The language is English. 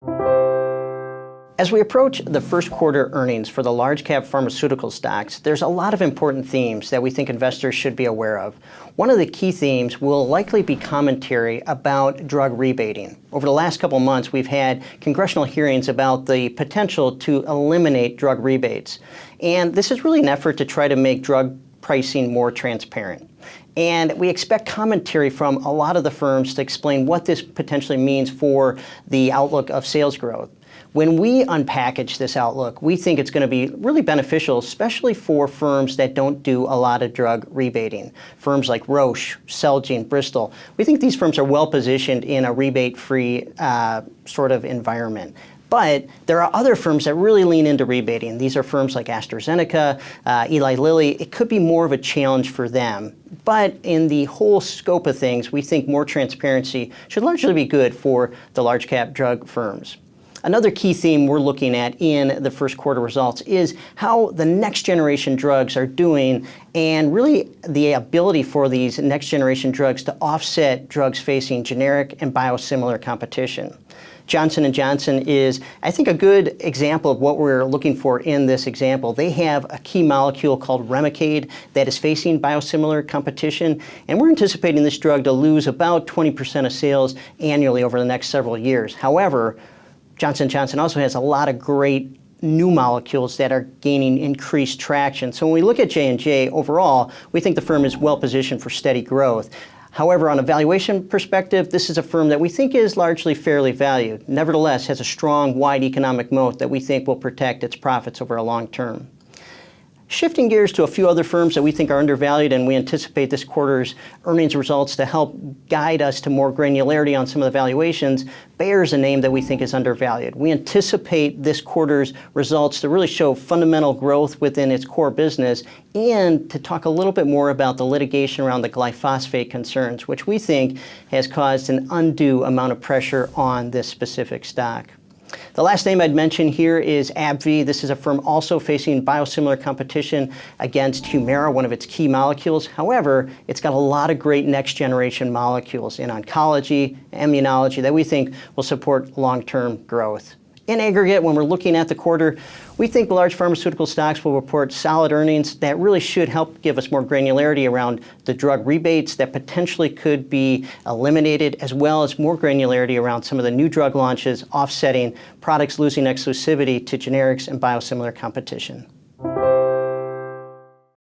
As we approach the first quarter earnings for the large cap pharmaceutical stocks, there's a lot of important themes that we think investors should be aware of. One of the key themes will likely be commentary about drug rebating. Over the last couple months, we've had congressional hearings about the potential to eliminate drug rebates. And this is really an effort to try to make drug pricing more transparent. And we expect commentary from a lot of the firms to explain what this potentially means for the outlook of sales growth. When we unpackage this outlook, we think it's going to be really beneficial, especially for firms that don't do a lot of drug rebating. Firms like Roche, Celgene, Bristol. We think these firms are well positioned in a rebate-free sort of environment. But there are other firms that really lean into rebating. These are firms like AstraZeneca, Eli Lilly. It could be more of a challenge for them. But in the whole scope of things, we think more transparency should largely be good for the large cap drug firms. Another key theme we're looking at in the first quarter results is how the next generation drugs are doing, and really the ability for these next generation drugs to offset drugs facing generic and biosimilar competition. Johnson JNJ is, I think, a good example of what we're looking for in this example. They have a key molecule called Remicade that is facing biosimilar competition, and we're anticipating this drug to lose about 20% of sales annually over the next several years. However, Johnson JNJ also has a lot of great new molecules that are gaining increased traction. So when we look at J&J overall, we think the firm is well positioned for steady growth. However, on a valuation perspective, this is a firm that we think is largely fairly valued. Nevertheless, has a strong, wide economic moat that we think will protect its profits over a long term. Shifting gears to a few other firms that we think are undervalued, and we anticipate this quarter's earnings results to help guide us to more granularity on some of the valuations. Bayer is a name that we think is undervalued. We anticipate this quarter's results to really show fundamental growth within its core business, and to talk a little bit more about the litigation around the glyphosate concerns, which we think has caused an undue amount of pressure on this specific stock. The last name I'd mention here is AbbVie. This is a firm also facing biosimilar competition against Humira, one of its key molecules. However, it's got a lot of great next generation molecules in oncology, immunology that we think will support long-term growth. In aggregate, when we're looking at the quarter, we think large pharmaceutical stocks will report solid earnings that really should help give us more granularity around the drug rebates that potentially could be eliminated, as well as more granularity around some of the new drug launches offsetting products losing exclusivity to generics and biosimilar competition.